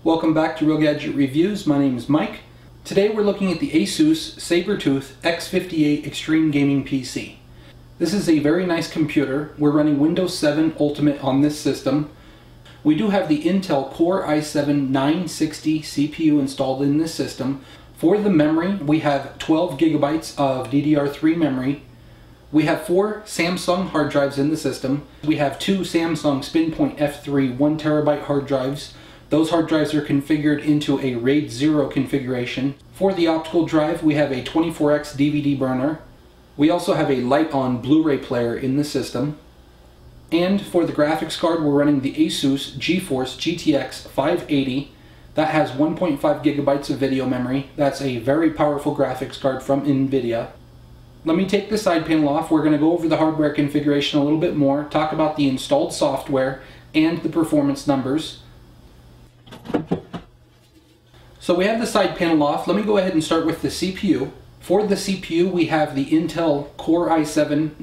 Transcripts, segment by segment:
Welcome back to Real Gadget Reviews. My name is Mike. Today we're looking at the ASUS Sabertooth X58 Extreme Gaming PC. This is a very nice computer. We're running Windows 7 Ultimate on this system. We do have the Intel Core i7-960 CPU installed in this system. For the memory, we have 12 gigabytes of DDR3 memory. We have 4 Samsung hard drives in the system. We have 2 Samsung SpinPoint F3 1TB hard drives. Those hard drives are configured into a RAID 0 configuration. For the optical drive, we have a 24x DVD burner. We also have a light-on Blu-ray player in the system. And for the graphics card, we're running the ASUS GeForce GTX 580. That has 1.5 gigabytes of video memory. That's a very powerful graphics card from NVIDIA. Let me take the side panel off. We're going to go over the hardware configuration a little bit more, talk about the installed software and the performance numbers. So we have the side panel off. Let me go ahead and start with the CPU. For the CPU, we have the Intel Core i7-960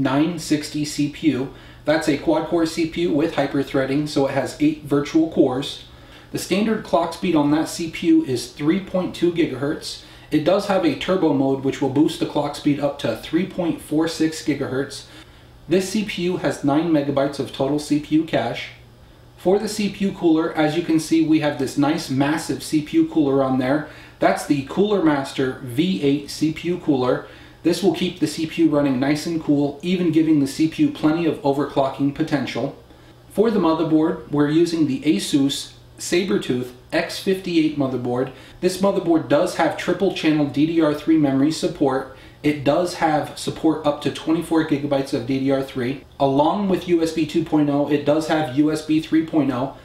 CPU. That's a quad-core CPU with hyper-threading, so it has 8 virtual cores. The standard clock speed on that CPU is 3.2 gigahertz. It does have a turbo mode which will boost the clock speed up to 3.46 gigahertz. This CPU has 9 megabytes of total CPU cache. For the CPU cooler, as you can see, we have this nice massive CPU cooler on there. That's the Cooler Master V8 CPU cooler. This will keep the CPU running nice and cool, even giving the CPU plenty of overclocking potential. For the motherboard, we're using the ASUS Sabertooth X58 motherboard. This motherboard does have triple channel DDR3 memory support. It does have support up to 24 gigabytes of DDR3. Along with USB 2.0, it does have USB 3.0.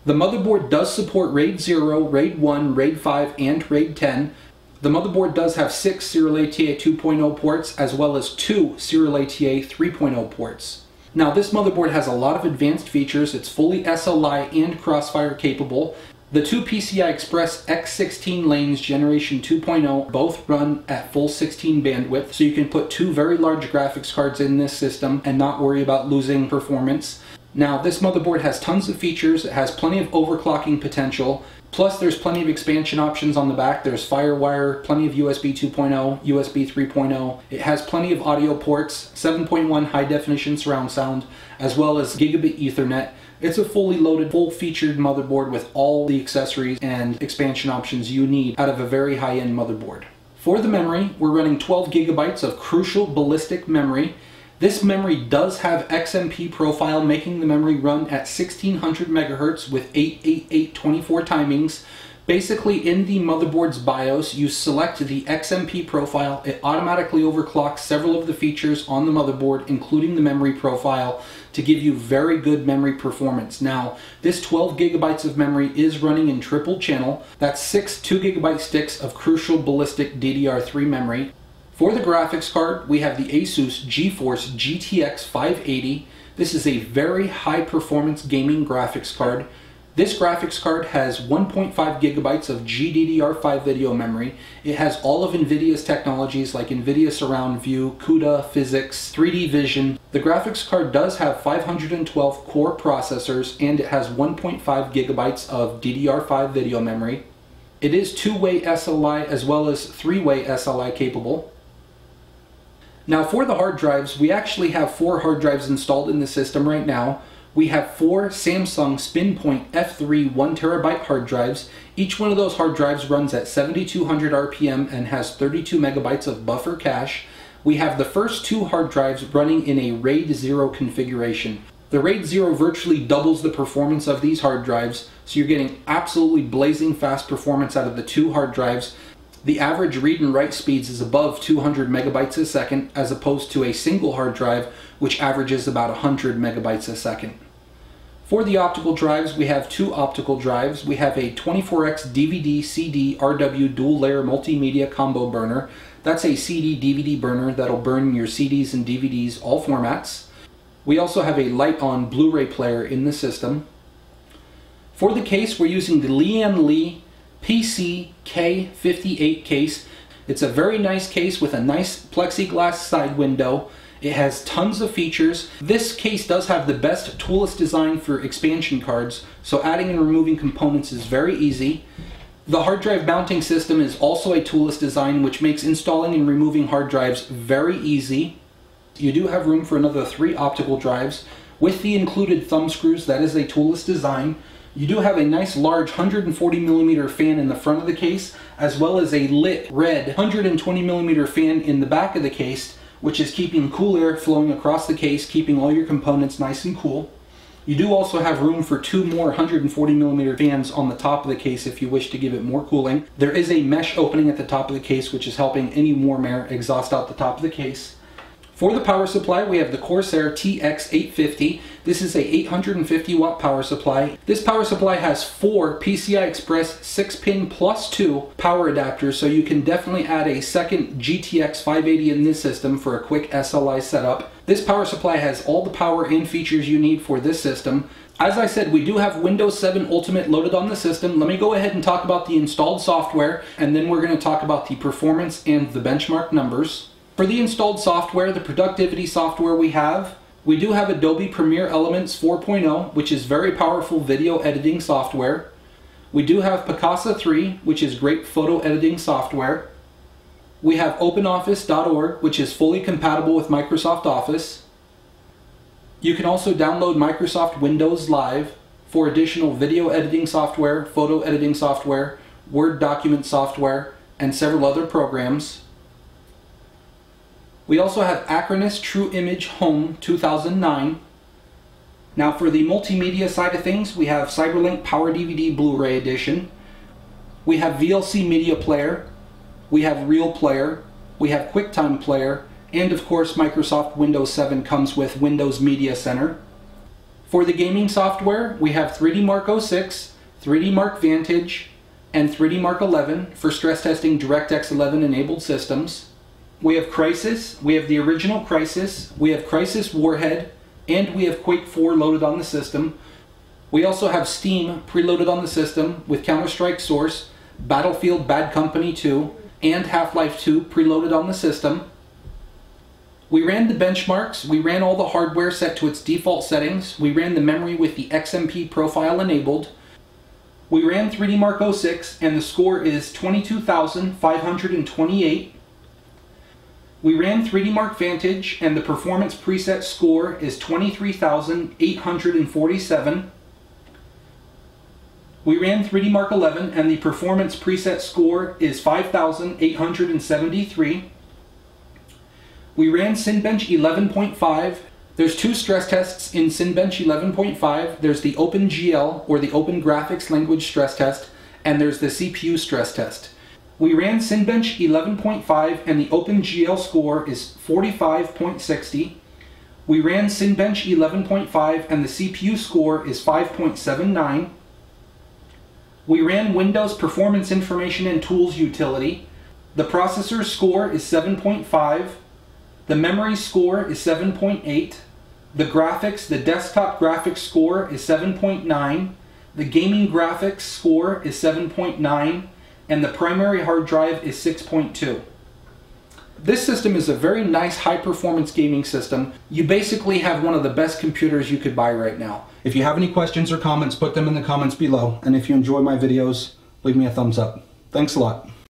The motherboard does support RAID 0, RAID 1, RAID 5, and RAID 10. The motherboard does have 6 Serial ATA 2.0 ports, as well as 2 Serial ATA 3.0 ports. Now this motherboard has a lot of advanced features. It's fully SLI and Crossfire capable. The 2 PCI Express X16 lanes Generation 2.0 both run at full 16 bandwidth, so you can put 2 very large graphics cards in this system and not worry about losing performance. Now this motherboard has tons of features. It has plenty of overclocking potential. Plus there's plenty of expansion options on the back. There's FireWire, plenty of USB 2.0, USB 3.0. It has plenty of audio ports, 7.1 high definition surround sound, as well as gigabit Ethernet. It's a fully loaded, full-featured motherboard with all the accessories and expansion options you need out of a very high-end motherboard. For the memory, we're running 12 gigabytes of Crucial Ballistic memory. This memory does have XMP profile, making the memory run at 1600 megahertz with 88824 timings. Basically, in the motherboard's BIOS, you select the XMP profile. It automatically overclocks several of the features on the motherboard, including the memory profile, to give you very good memory performance. Now, this 12 gigabytes of memory is running in triple channel. That's 6 2 gigabyte sticks of Crucial Ballistic DDR3 memory. For the graphics card, we have the ASUS GeForce GTX 580. This is a very high performance gaming graphics card. This graphics card has 1.5 gigabytes of GDDR5 video memory. It has all of NVIDIA's technologies like NVIDIA Surround View, CUDA, Physics, 3D Vision. The graphics card does have 512 core processors, and it has 1.5 gigabytes of DDR5 video memory. It is 2-way SLI as well as 3-way SLI capable. Now for the hard drives, we actually have 4 hard drives installed in the system right now. We have 4 Samsung SpinPoint F3 1TB hard drives. Each one of those hard drives runs at 7200 RPM and has 32 megabytes of buffer cache. We have the first 2 hard drives running in a RAID 0 configuration. The RAID 0 virtually doubles the performance of these hard drives, so you're getting absolutely blazing fast performance out of the 2 hard drives. The average read and write speeds is above 200 megabytes a second, as opposed to a single hard drive, which averages about 100 megabytes a second. For the optical drives, we have 2 optical drives. We have a 24x DVD CD RW dual layer multimedia combo burner. That's a CD DVD burner that'll burn your CDs and DVDs, all formats. We also have a light-on Blu-ray player in the system. For the case, we're using the Lian Li PC K58 case. It's a very nice case with a nice plexiglass side window. It has tons of features. This case does have the best toolless design for expansion cards, so adding and removing components is very easy. The hard drive mounting system is also a toolless design, which makes installing and removing hard drives very easy. You do have room for another 3 optical drives. With the included thumb screws, that is a toolless design. You do have a nice large 140mm fan in the front of the case, as well as a lit red 120mm fan in the back of the case, which is keeping cool air flowing across the case, keeping all your components nice and cool. You do also have room for 2 more 140mm fans on the top of the case if you wish to give it more cooling. There is a mesh opening at the top of the case, which is helping any warm air exhaust out the top of the case. For the power supply, we have the Corsair TX850. This is a 850 watt power supply. This power supply has 4 PCI Express 6-pin plus 2 power adapters, so you can definitely add a second GTX 580 in this system for a quick SLI setup. This power supply has all the power and features you need for this system. As I said, we do have Windows 7 Ultimate loaded on the system. Let me go ahead and talk about the installed software, and then we're going to talk about the performance and the benchmark numbers. For the installed software, the productivity software we do have Adobe Premiere Elements 4.0, which is very powerful video editing software. We do have Picasa 3, which is great photo editing software. We have OpenOffice.org, which is fully compatible with Microsoft Office. You can also download Microsoft Windows Live for additional video editing software, photo editing software, Word document software, and several other programs. We also have Acronis True Image Home 2009. Now for the multimedia side of things, we have CyberLink Power DVD Blu-ray Edition. We have VLC Media Player. We have Real Player. We have QuickTime Player. And of course, Microsoft Windows 7 comes with Windows Media Center. For the gaming software, we have 3D Mark 06, 3D Mark Vantage, and 3D Mark 11 for stress testing DirectX 11 enabled systems. We have Crysis, we have the original Crysis, we have Crysis Warhead, and we have Quake 4 loaded on the system. We also have Steam preloaded on the system with Counter-Strike Source, Battlefield Bad Company 2, and Half-Life 2 preloaded on the system. We ran the benchmarks, we ran all the hardware set to its default settings, we ran the memory with the XMP profile enabled. We ran 3D Mark 06 and the score is 22,528. We ran 3D Mark Vantage and the performance preset score is 23,847. We ran 3D Mark 11 and the performance preset score is 5,873. We ran Cinebench 11.5. There's 2 stress tests in Cinebench 11.5. There's the OpenGL, or the Open Graphics Language stress test, and there's the CPU stress test. We ran Cinebench 11.5 and the OpenGL score is 45.60. We ran Cinebench 11.5 and the CPU score is 5.79. We ran Windows Performance Information and Tools utility. The processor score is 7.5. The memory score is 7.8. The graphics, the desktop graphics score is 7.9. The gaming graphics score is 7.9. And the primary hard drive is 6.2. This system is a very nice high-performance gaming system. You basically have one of the best computers you could buy right now. If you have any questions or comments, put them in the comments below. And if you enjoy my videos, leave me a thumbs up. Thanks a lot.